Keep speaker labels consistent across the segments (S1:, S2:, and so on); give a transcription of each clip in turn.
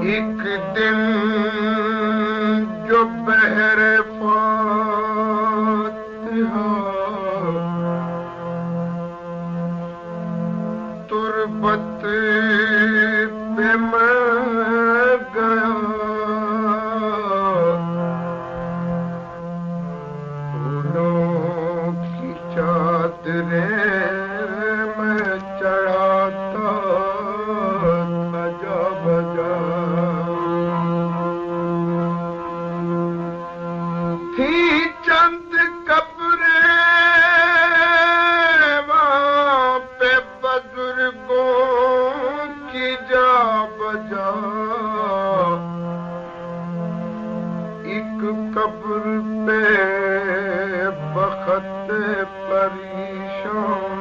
S1: एक दिन जो बहरे फातिहा तुरबत पे मैं गया, फूलों की चादरें मैं चढ़ाता बजा बजा, थी चंद कब्रें वहाँ पे बुजुर्गों की जा बजा, एक कब्र पे बखत परेशान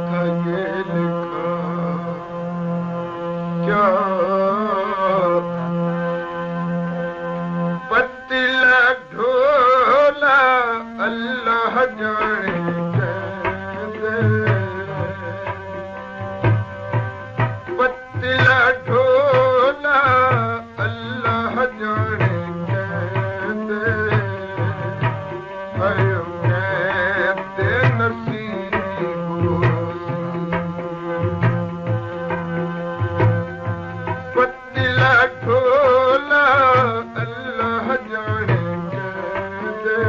S1: था ये लिखा, क्या पतिला ढोला अल्लाह जाने कैसे, पतिला ढोला अल्लाह जाने कैसे, आयो कहते नसीब पतिला ढोला अल्लाह जाने कैसे,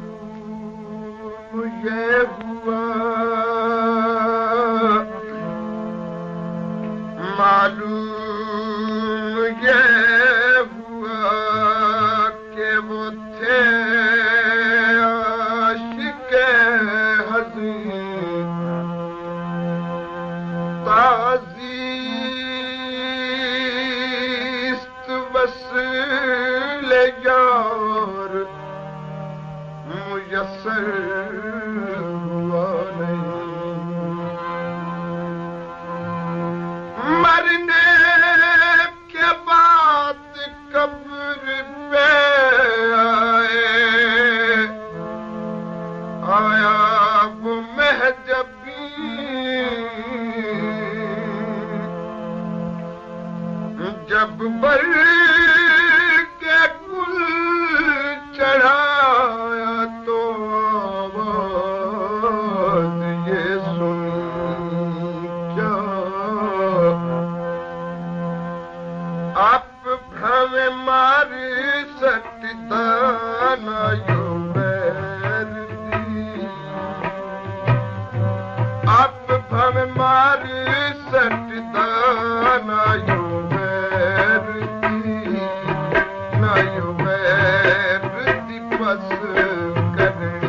S1: मालूम ये हुआ, मालूम ये हुआ कि वो थे आशिक़े हज़ीं, ताज़ीस्त वस्ल यार मुयस्सर हुआ नहीं, मरने के बाद कब्र पे आया वो महजबी, जब बर के गुल चढ़ाया तो आवाज ये सुनी, क्या आप भवे मारे सटदाना यो बैरती, आप भवे मारे सटदाना यो बैरती, ना यो बैरती बस करनी,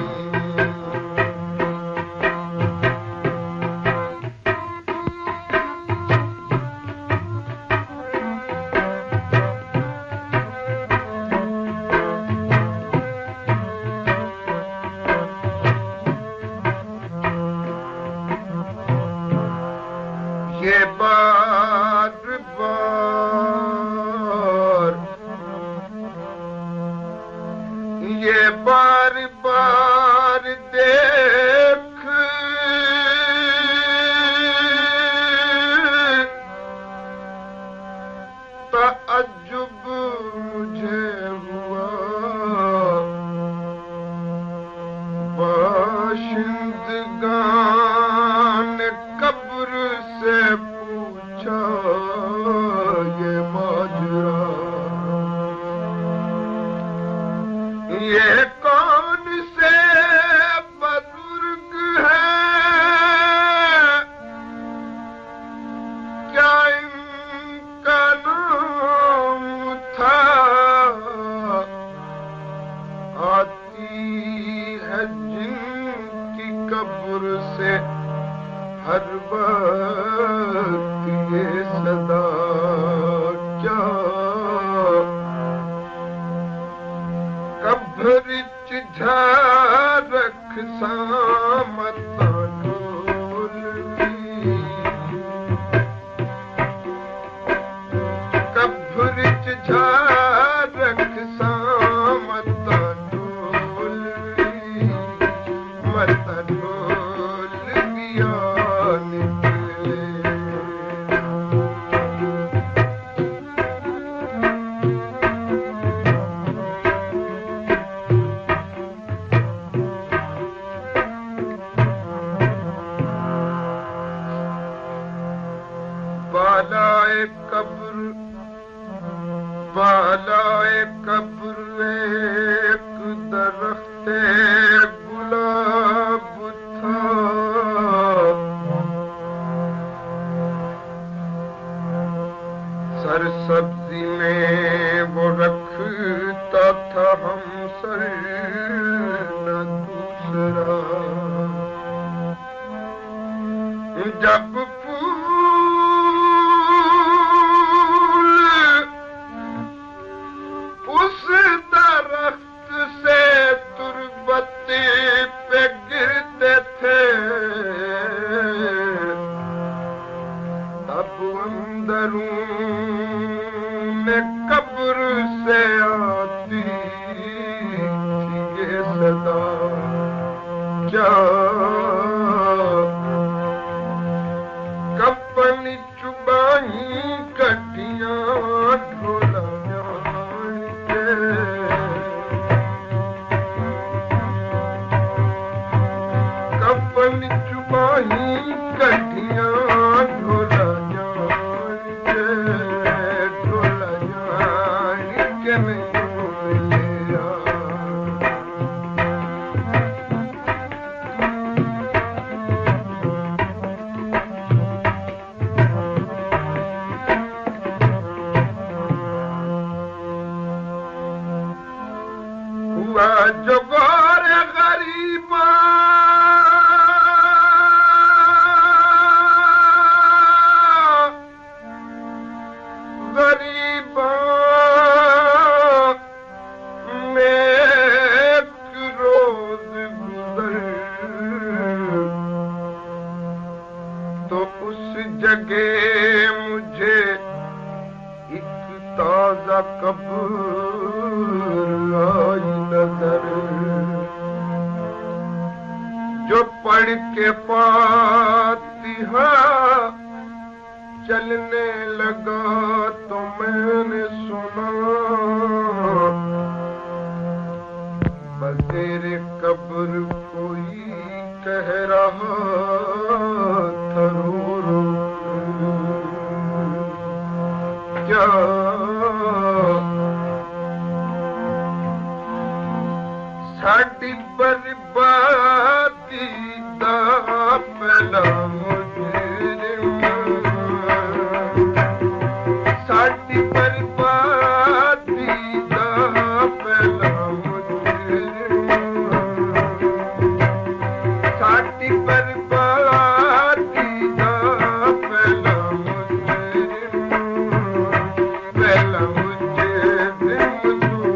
S1: ये बार बार, ये बार बार देख तअज्जुब मुझे हुआ, बाशिंदगान कब्र से पूछा ये माजरा, ये कौन से रख सामता ढोलवी कब्र च जा रख सामता ढोलवी मता ढोलविया बालाए कब्र एक दरख्ते गुलाब था सरसब्जी में वो रखता था हम सर न दूसरा जब कब्र से आती ये सदा क्या कपन चुबाई कटियां ढोला के कपन चुबाई कटियां ढोला जो गौर गरीबा गरीबा में एक रोज गुजर तो उस जगह मुझे एक ताजा कब्र आई नजर जो पढ़ के फातिहा चलने लगा तो मैंने सुना बसेरे कब्र कोई कह रहा था रो रो क्या साड़ी बर्बादी दा पहला मुजरिम साड़ी बर्बादी दा पहला मुजरिम साड़ी बर्बादी दा पहला मुजरिम तू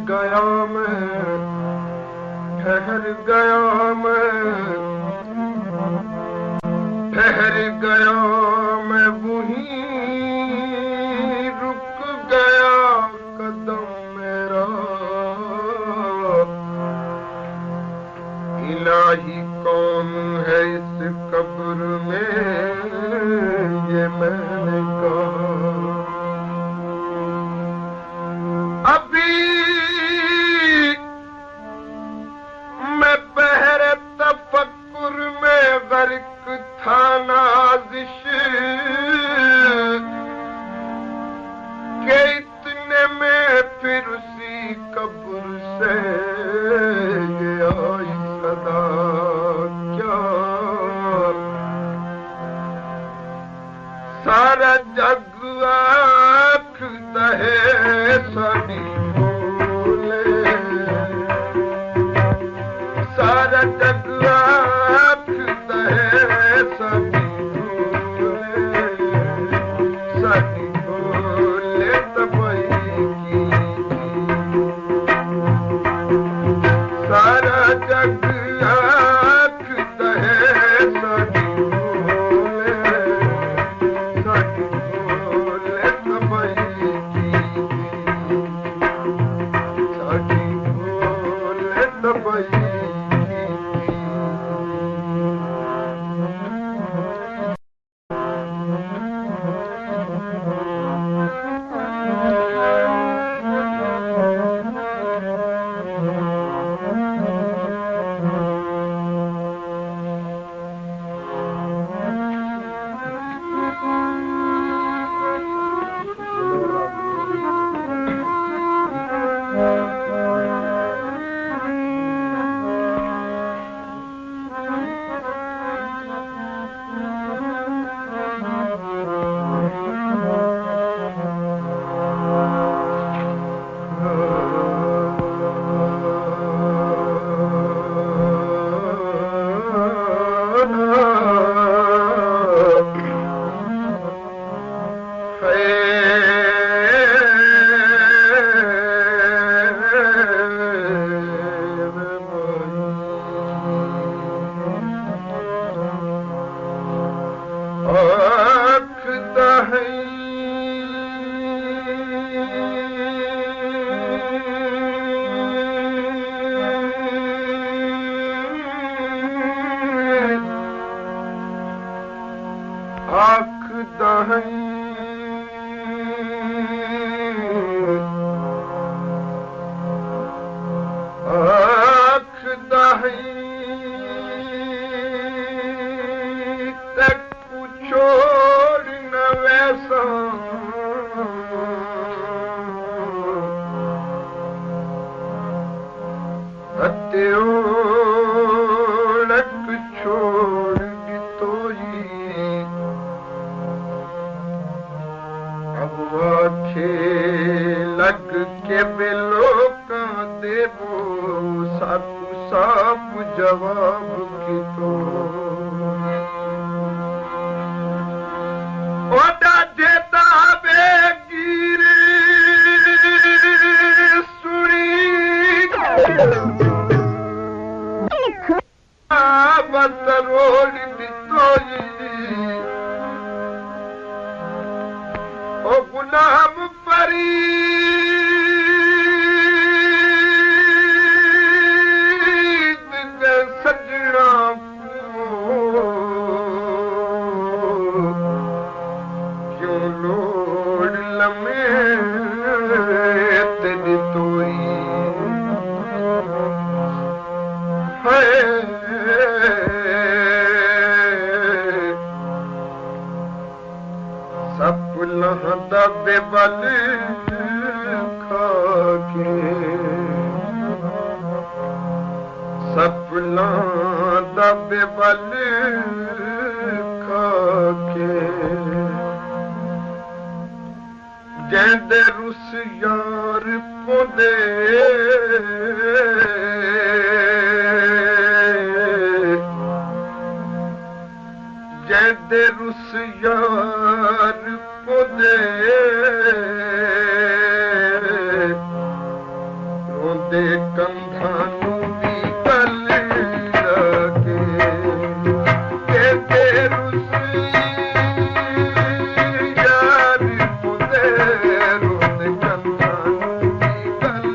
S1: आया ठहर गया मैं वहीं रुक गया कदम मेरा इलाही कौन है इस कब्र में ये मैंने कहा अभी मैं पहरे तफक्कुर में गर्क था नाज़िश के इतने में फिर उसी कब्र से ये आई सदा क्या सारा जग आँख दहे साड़ी अत्योड़क छोड़ ॾितोई अब आखे लग के बेलो का देवो साकू साफ जवाब की तो ओदा देता बेगीरे सुनी बस रोड दितोई ओ गुलाम परी सजना क्यों लोड लमे दितोई है दबे बल खाके सपना दबे बल खाके जैंदे रुस यार पोंदे जैंदे रुस यार पोंदे रोंदे कंधां नूं वी गल लगे जैंदे रुस यार पोंदे रोंदे कंधां नूं वी गल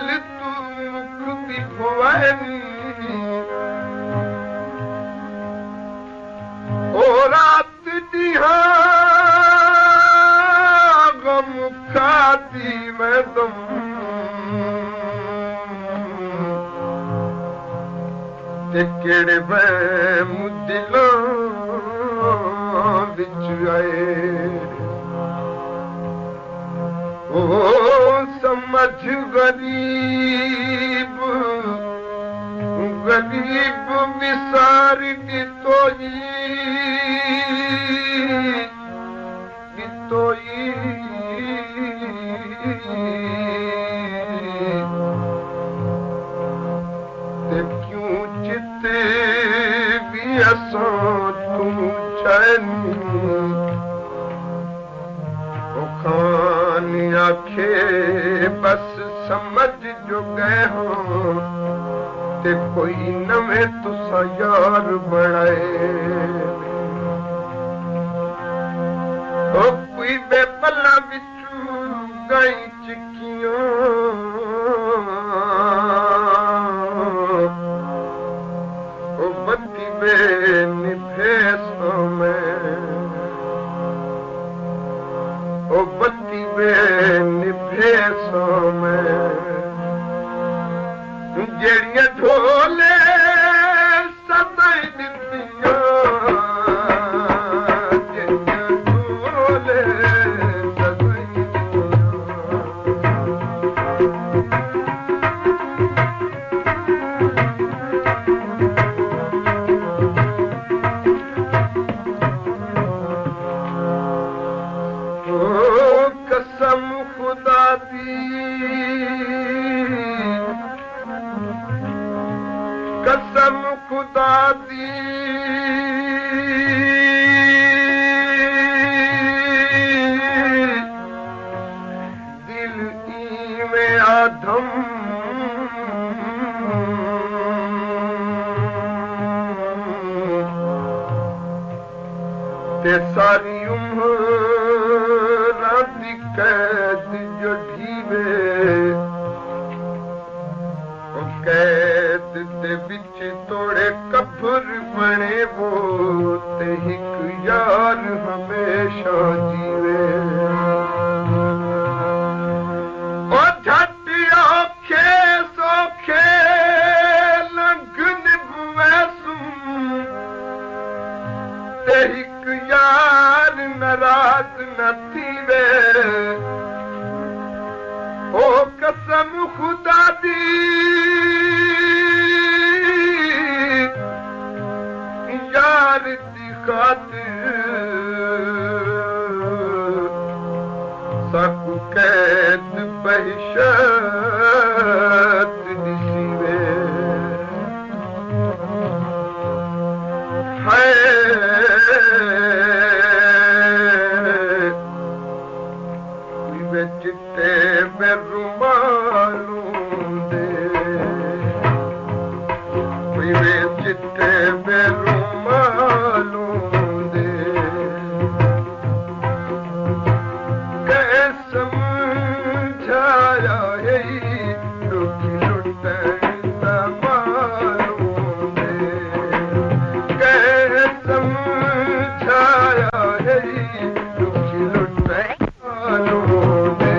S1: लगे केड़े वहम दिलों विच आए ओ समझ गरीब गरीब विसार दितोई आखे बस समझ जो गए हो ते कोई नवे तुसा यार बनाए ओ कोई बेपला बिचू गई चिक्कियों ओ बत्ती बे निभेसों में ओ बत्ती बे निभेसों में जेड़ियां ढोले सदाई दित्तियां जेड़ियां ढोले सदाई दित्तियां ते सारी उम्र दी कैद जो ढीवे कैद दे विच तोड़े कब्र बने वो ते हिक यार हमेशा जीवे ओ झट औखे सौखे लंघन बुवैसूं ते हिक यार नाराज न थीवे ओ कसम खुदा दी यार दी खातिर साकू कैद बहिशत दिसीवे है चिट्टे में रुमालूं दे वे चिट्टे में रुमालूं दे कैसे समझाया है दुखी लुटन दा मालूं दे कैसे समझाया है दुखी लुटन मालूं दे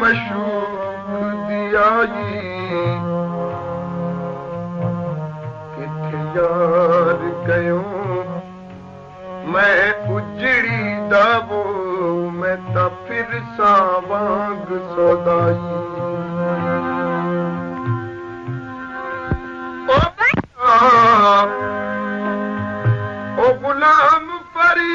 S1: मशूक दिया किथे यार गयो मैं उजड़ी दावो मैं ता फिर सावांग सौदाई ओ गुलाम परी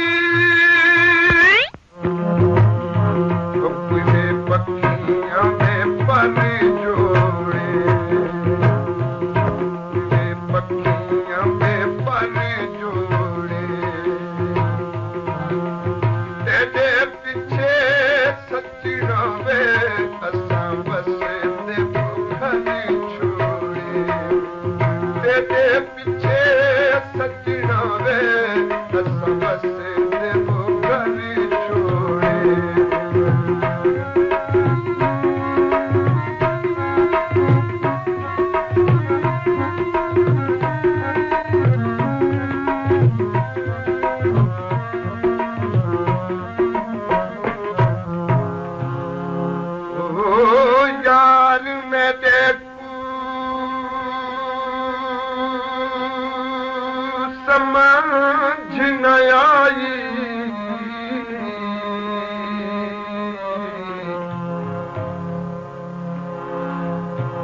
S1: समझ न आई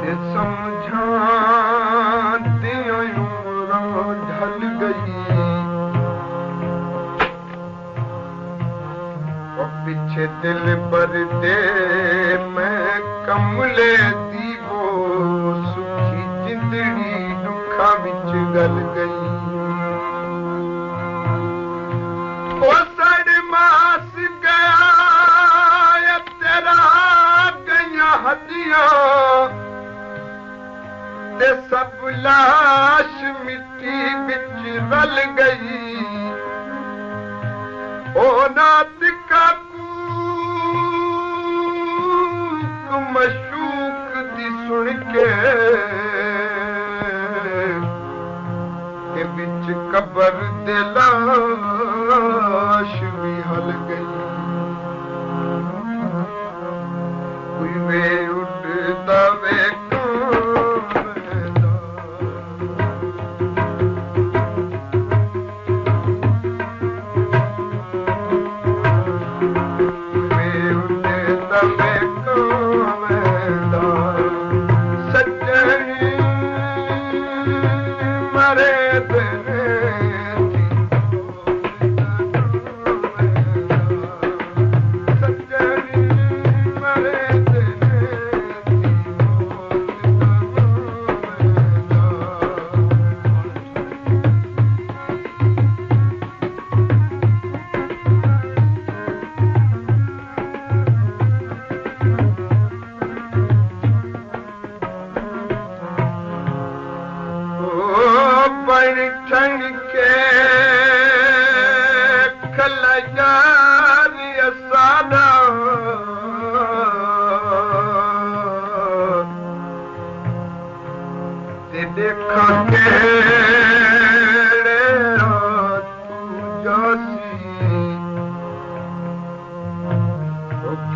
S1: ते समझाती उम्र ढल गई और पीछे दिल पर दे मैं कमले दीवो सुखी जिंदड़ी दुखा विच गल गई ते सब लाश मिट्टी बिच रल गई ओ नात काकू मशूक दी सुन के बिच कबर दे लाश भी हल गई कोई वे उठदा वे the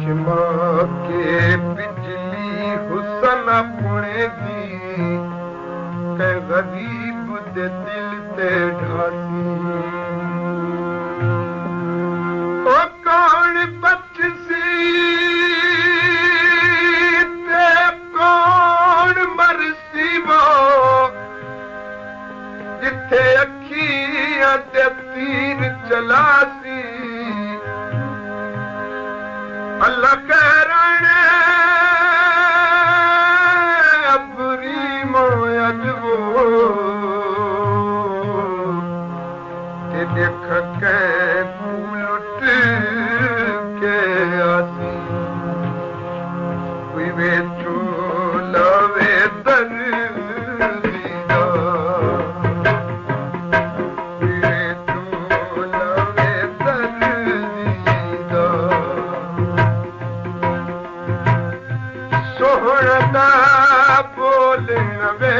S1: चश्मा के बिजली हुसन अपने दी के गरीब दे दिल ते ढासी ओ कौन बचसी ते कौन मरसी वो जिथे अखियां ते तीर चलासी अल्लाह कहराने अबरी मोयजवो ते देख के लुट के आसी कोई वे चूलवे दर्दिदा कोई वे चूलवे दर्दिदा सोहणदा बोलण वे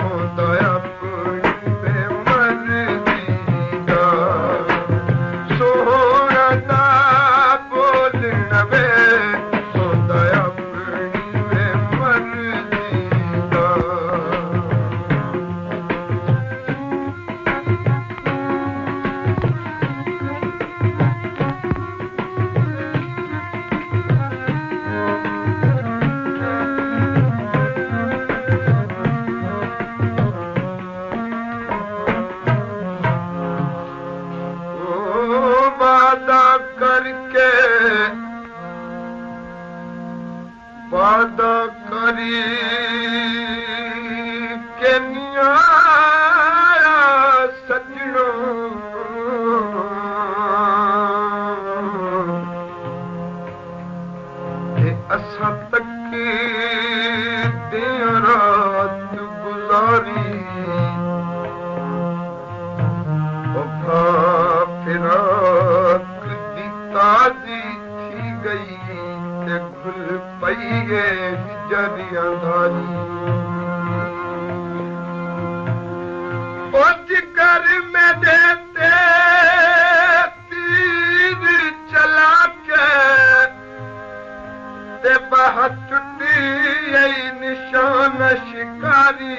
S1: होंदा अपनी वे मर्ज़ीदा सोहणदा बोलण वे होंदा अपनी वे मर्ज़ीदा वादा करी के न्याया सजनो के असा तक दिन रात गुजारी वफा फिराक दी ताजी थी गई ते घुल पई गे हिजरियां धारी ओ जिगर में देते तीर चला के ते बाह टुटी आई निशान शिकारी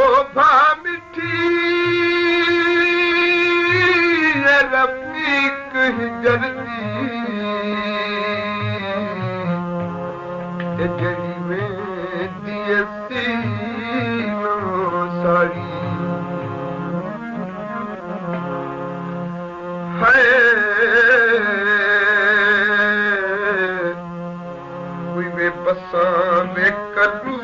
S1: ओ भा मिठी रफीक हिजर दी जड़ी में दिए सीनो साड़ी है कोई वे बसा में करूँ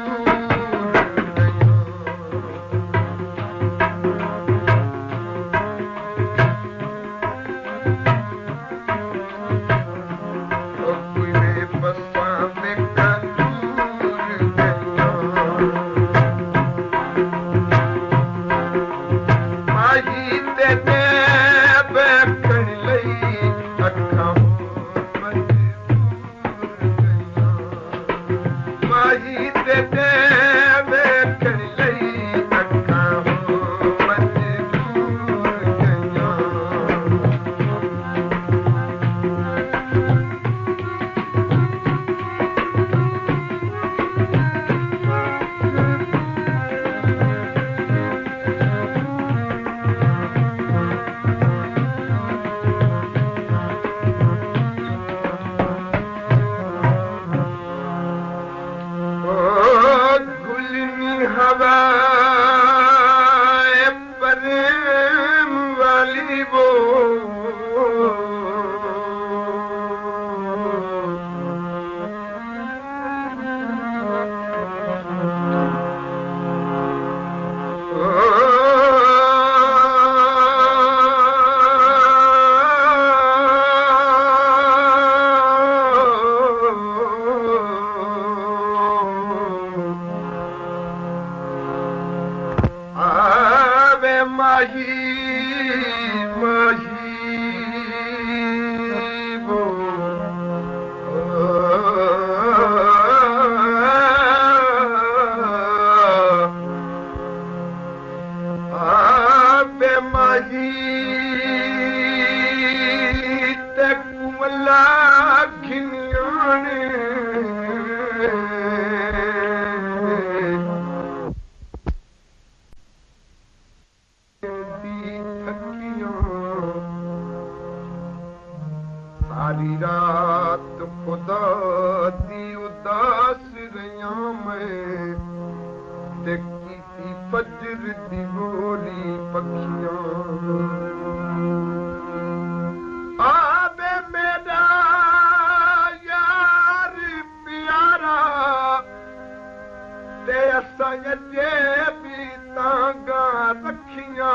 S1: सारी रात खुदा दी उदास रहिया मैं देखी थी फजर दी बोली पखियां आबे मेरा यार प्यारा ते असां जे भी तांगा रखियां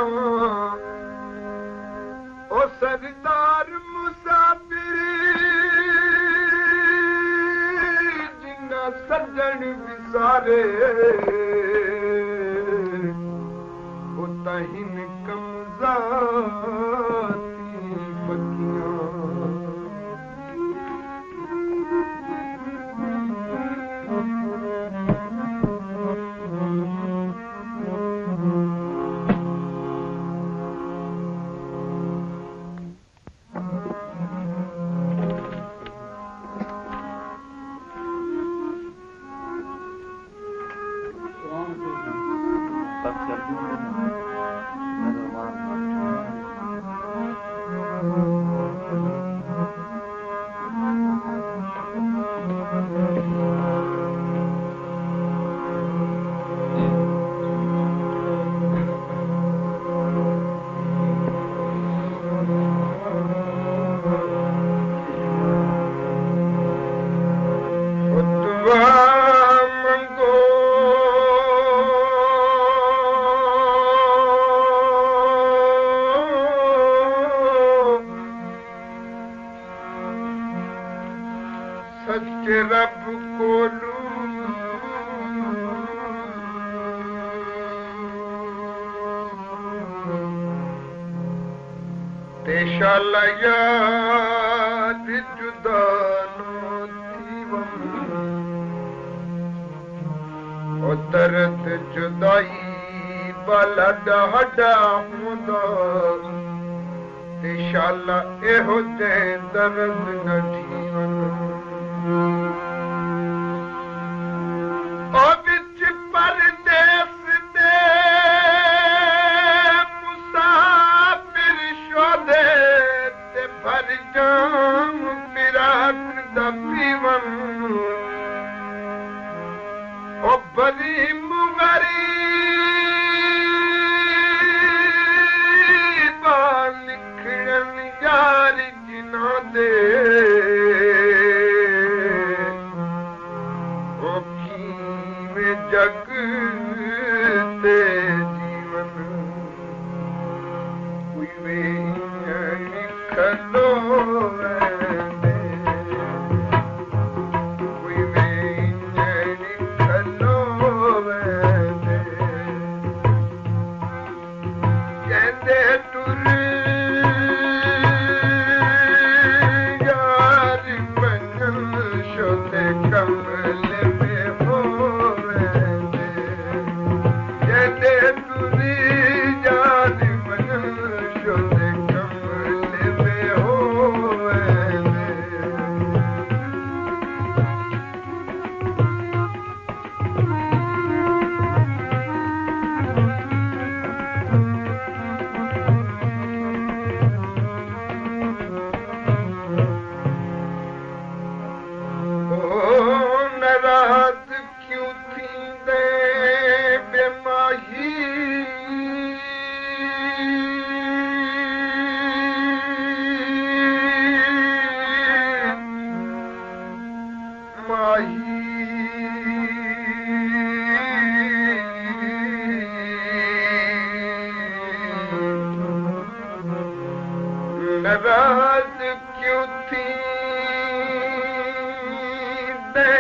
S1: ओ सरदार मुसाफिर जिन्ना सज्जन विसारे ओ तहिन कमजाती पखियां रब कोलू तेशाला याद जुदा नो थीवम ओ दर्द जुदाई वाला डाढ़ा हुंदा तेशाला एहो दे दर्द न थीवन ओ बिच परदेस दे मुसाफिर शोदे ते भर जाम फिराक दा पीवन ओ बरी मुगरी लिखण यार जिना दे जग ते जीवन कोई वे निकलो कोई वे निकलो कहते टुर यार बनन शोते कमले में हो नाराज क्यों थी दे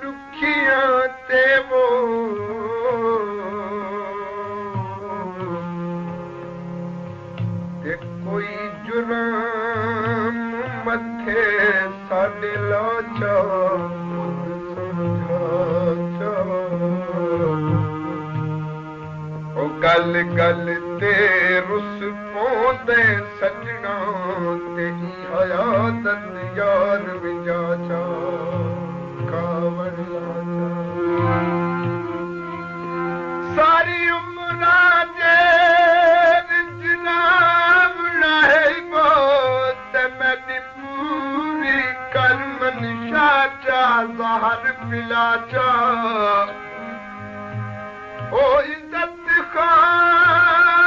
S1: दुखियां ते वो ते कोई जुर्म मथे साडे लाचा ओ गल गल ते रुस पोंदे सजना तेरी हयात यार विजाचा कावड़ लाचा सारी उम्र जे जनाब नहीं बोत मैं पूरा ज़हर पिलाचा ओ इज़त ख़ान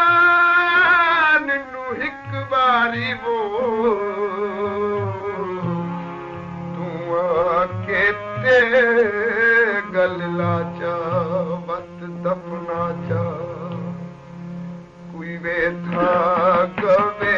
S1: नू हिक बारी वो तूं आके ते गल लाचा वत दफनाचा कोई वेठा गवे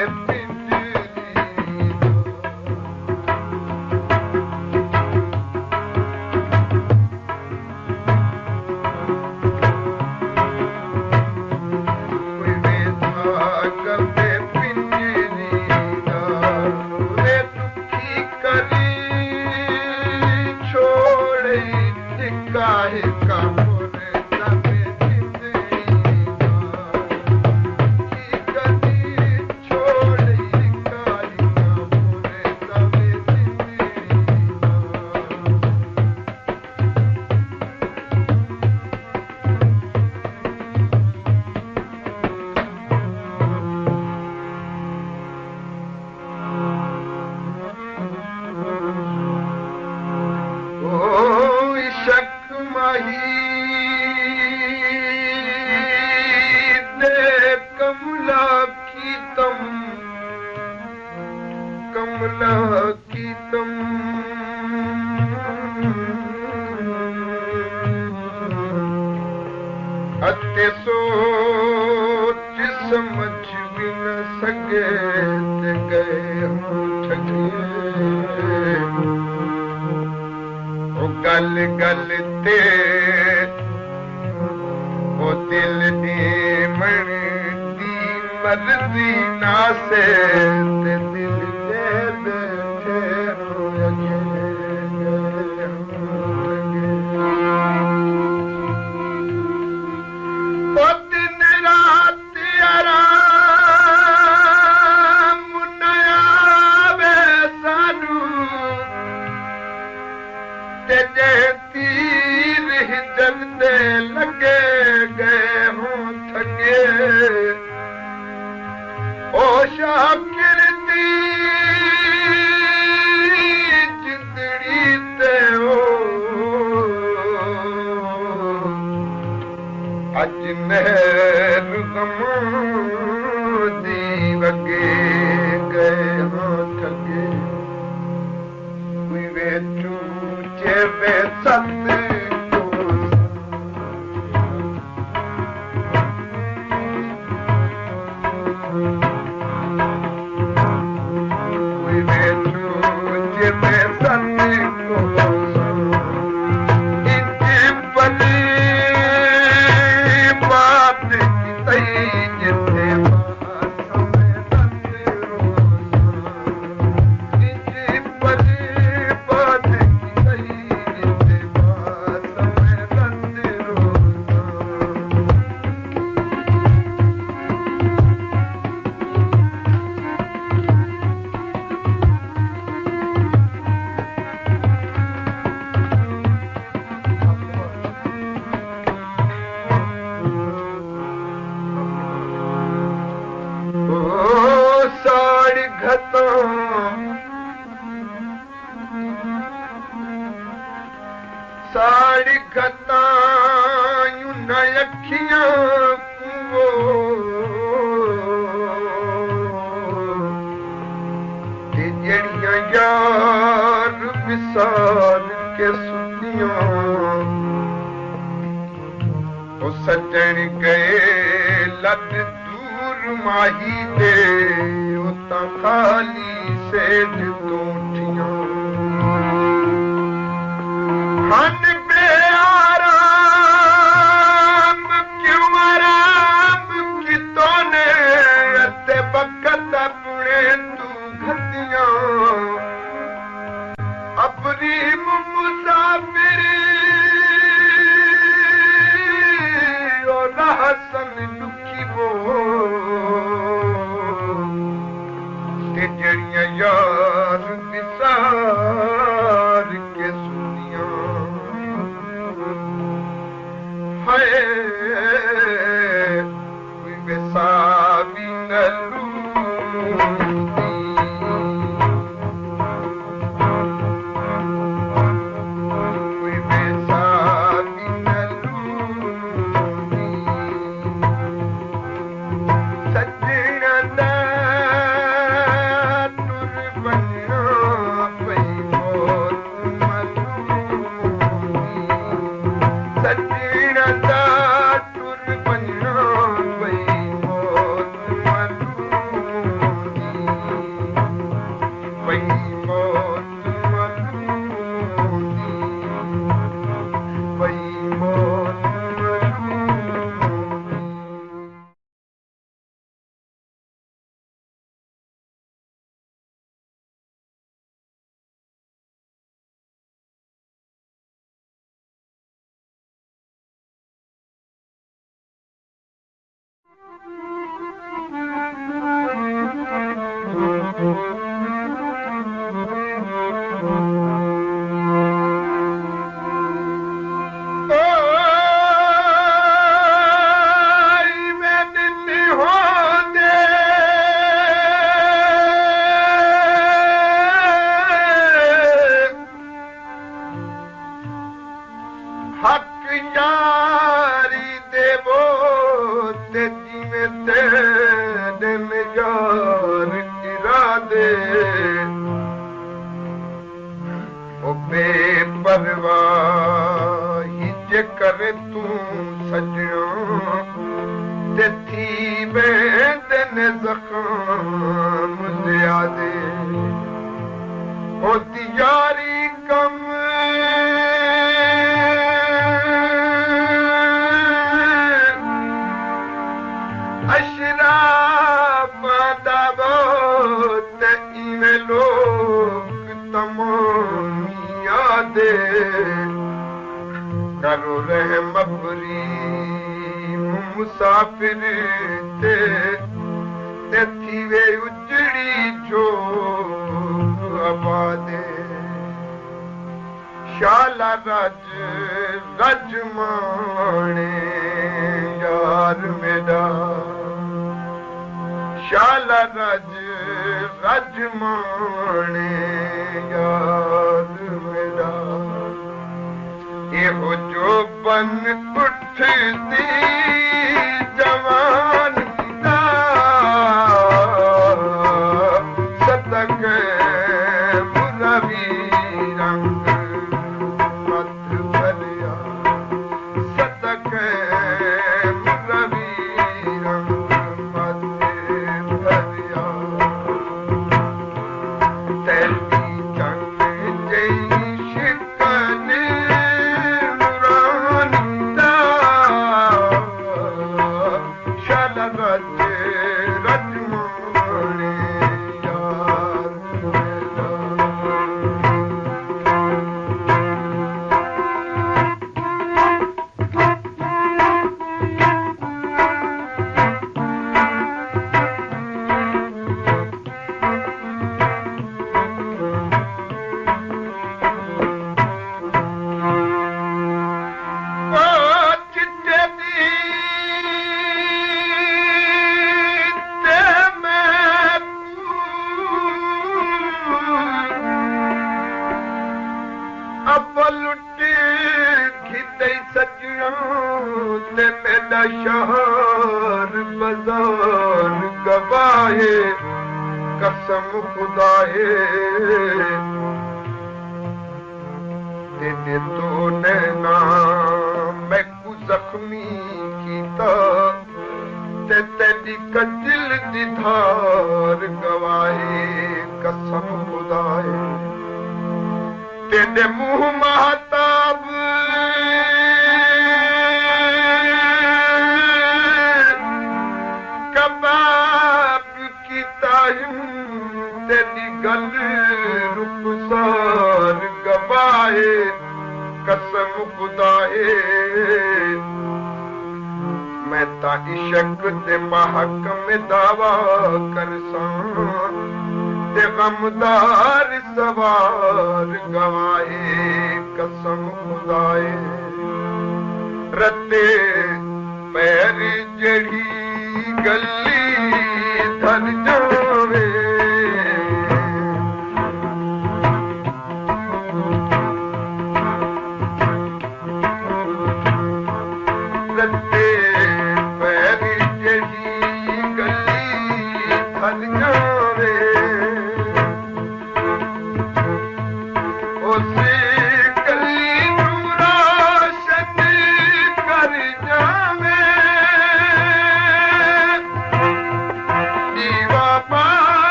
S1: Baba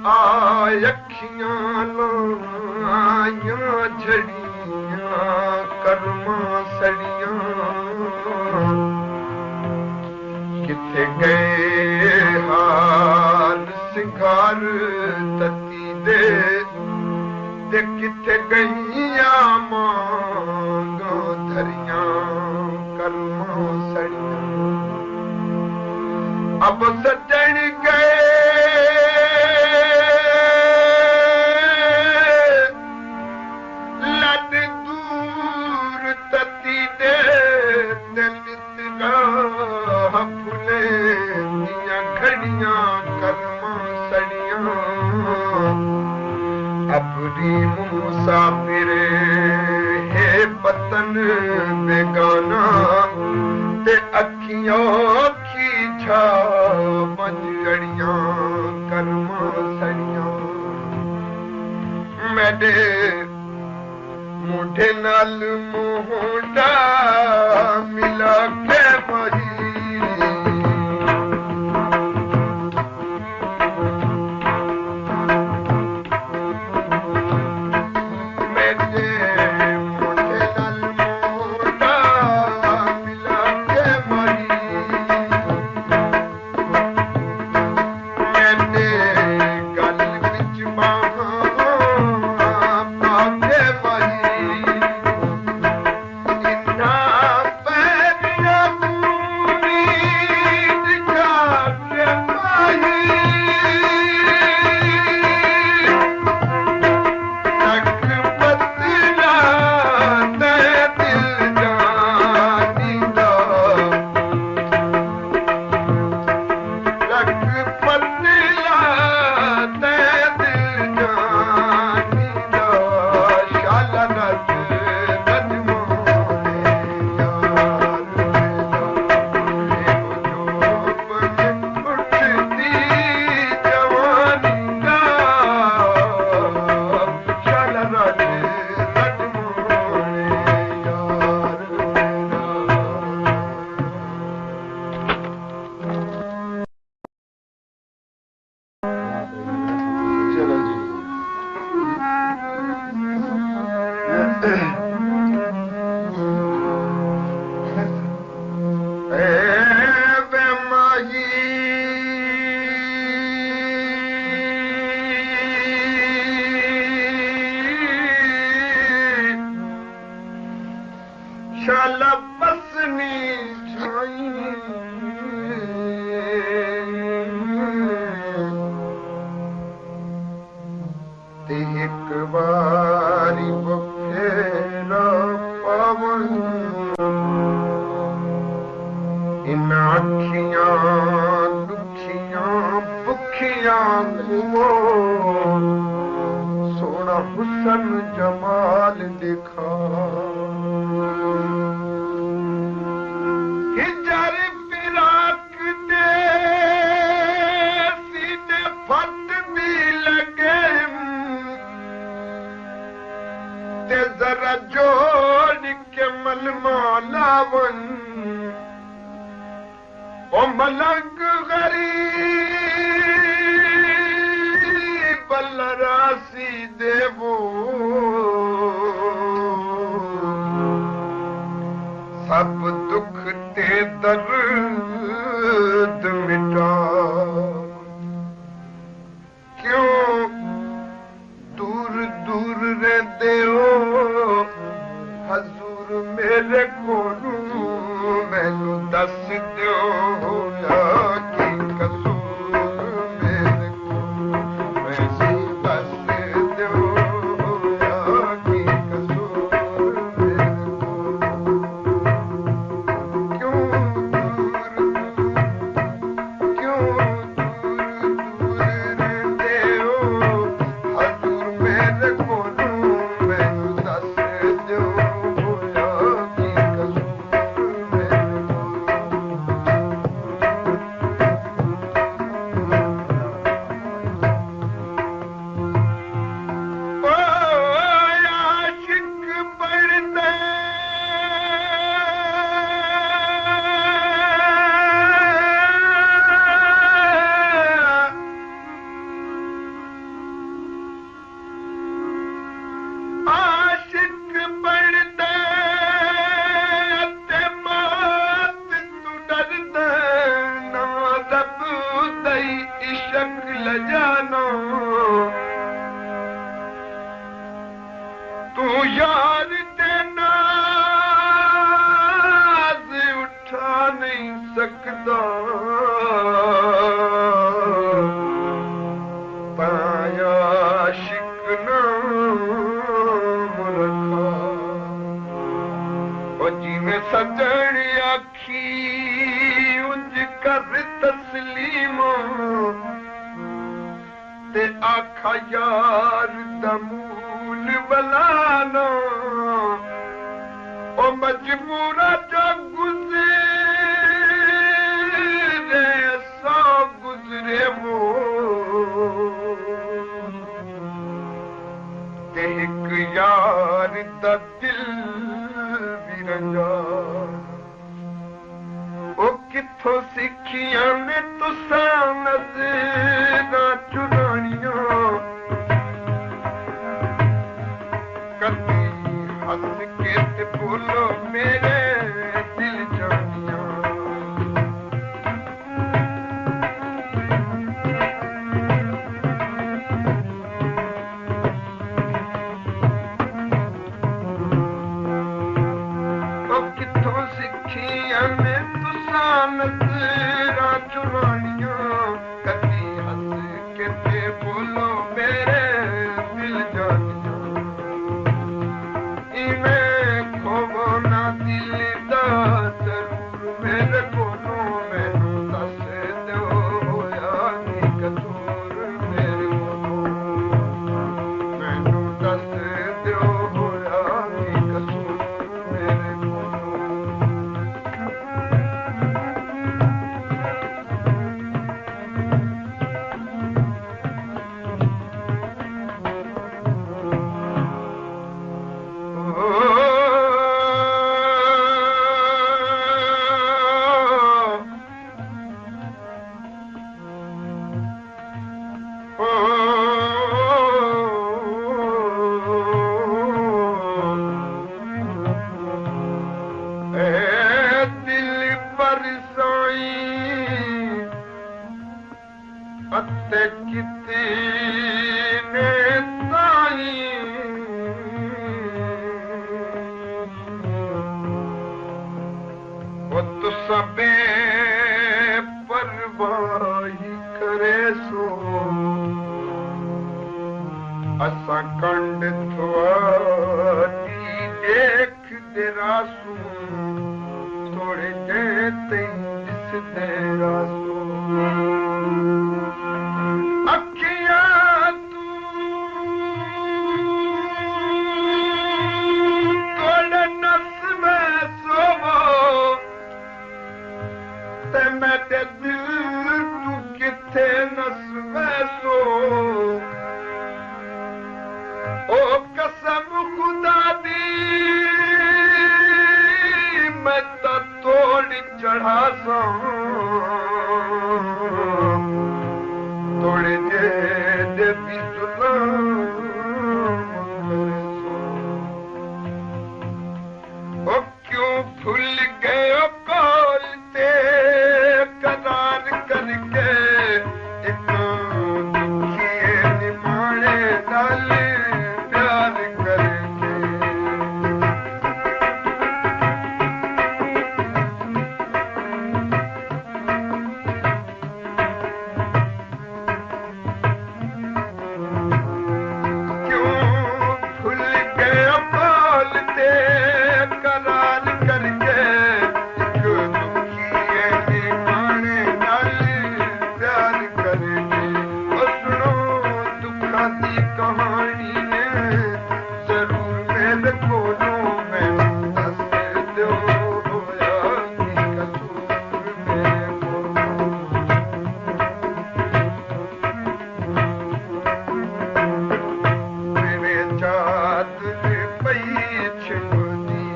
S1: अखियां लाइयां झड़ियां कर्मा सड़ियां किथे गए हाल सिंगार तती दे किथे गईयां मांगो धरियां कर्मा सड़ियां अब सजण गए लद दूर तती दे फुले दियां घड़ियां कर्मा सड़ियां अपनी मुसाफिरे हे पतन बेगाना ते अखियों की छा मंजड़ियां कर्मा सड़ियां मेरे मुठे नाल मोहडा मिला के वही सोना हुसन जमाल दिखा हिजर फिराक दे सीने फट भी लगे ते जरा जोड़ के मलमाला वन ओ मलंग गरीब बलरासी देवो सब दुख ते दर्द मिटा क्यों दूर दूर रहते हो हजूर मेरे कोलू मैनू दस दो की कसूर मेरे को वैसी दस दो जानो तू यार देना उठा नहीं सकता पाया शिकना मुरखा और जिमें सजन आखी उंज कर तस्लीम ते आखा यार दमूल बलाना ओ मजबूरा जो गुजरे सो गुजरे वो ते एक यार दा दिल भी रंगा ओ किथों सिखियां ने तुसा नज़रां चुरानियां कदी हंस के ते बोलो मेरे दिल जानियां ओ किथों सिखियां ने तुसा नज़रां चुरानियां कदी हंस के ते बोलो मेरे दिल जानियां इवें खोवो ना दिल दा जरूर मेरे कोलो मैनू दस दो होया नी कसूर मेरे कोलो मैनू दस दो होया नी कसूर मेरे कोलो दिल पर सोई अते कितने ताई वो तो सबे परवाही करे सो असा कंड थोड़ी देख दे रासू थोड़े देते जिस दे रासू अखियां तू थोड़े नस में सोवो ते मेरे दिल तू किथे नस में सो ओ कसम खुदा दी मैं तो थोड़ी चढ़ा सा थोड़े दे भी ओ क्यों भूल गए ओ कौल ते करार करके एक दुखिए निमाणे डाल प्यार करके क्यों भूल गए बोलते करार करके एक दुखिए निमाणे डाल प्यार करके ओ सुनो दुखा दी कहानी है जरूर मेरे कोलो मैनू दस दो होया नी कसूर मेरे कोलो मेरे चादर पई छिपदी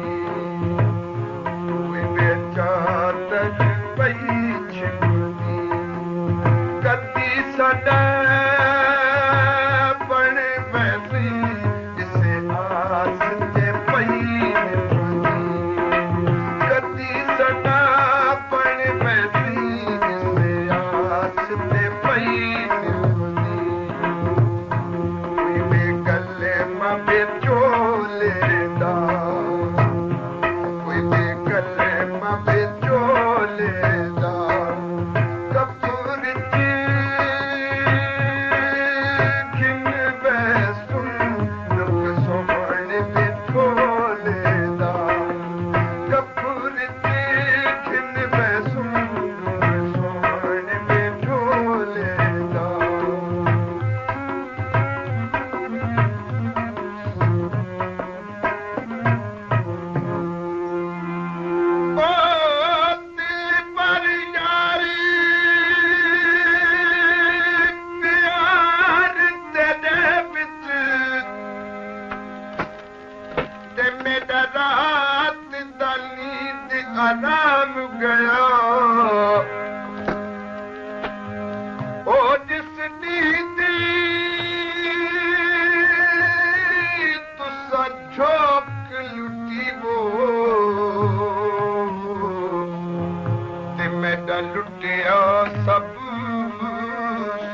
S1: मेरे चादर पई छिपदी कदी साडा बण वैसी इसे आस ते पई कदी साडा बण वैसी इसे आस ते पई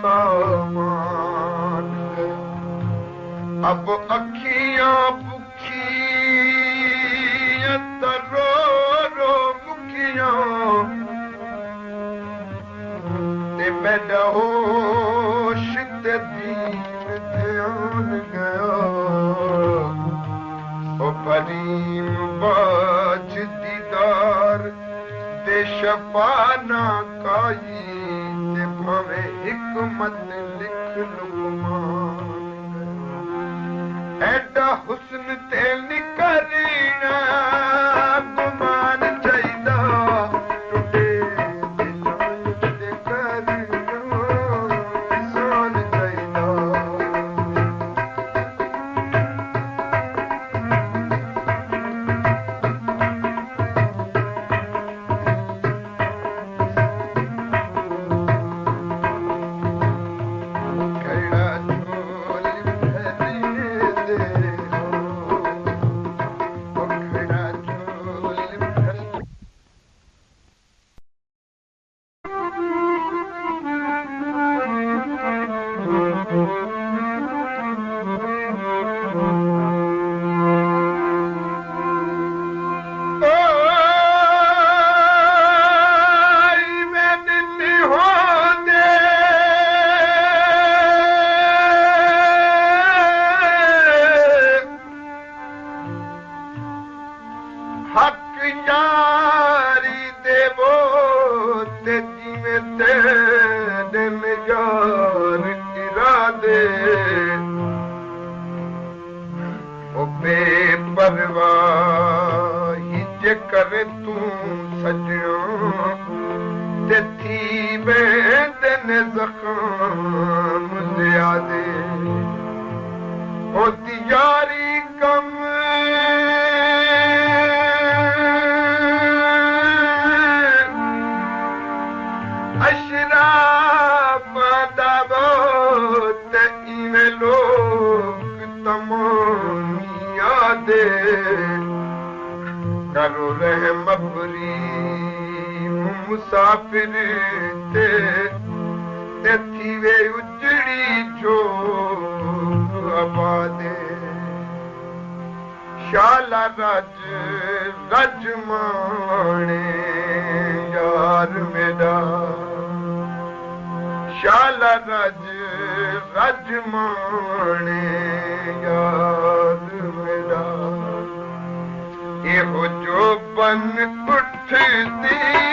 S1: सामान अब अखियां भुखी रो रो मुखियां ते मैडा होश ते दीन ध्यान गया ओ परीम बाज दीदार ते शफाना काई ते भावे हिकमत लिख लुकमान एडा हुस्न ते निकरीना गुमान चाहिदा टुटे दिलों ते करियो इंसान चाहिदा करो रहम अपनी मुसाफिर ते थी वे उजड़ी जो आबादे शाला रज रज माने यार मेरा शाला रज रज माने यार मेरा एहो जो बन उठदी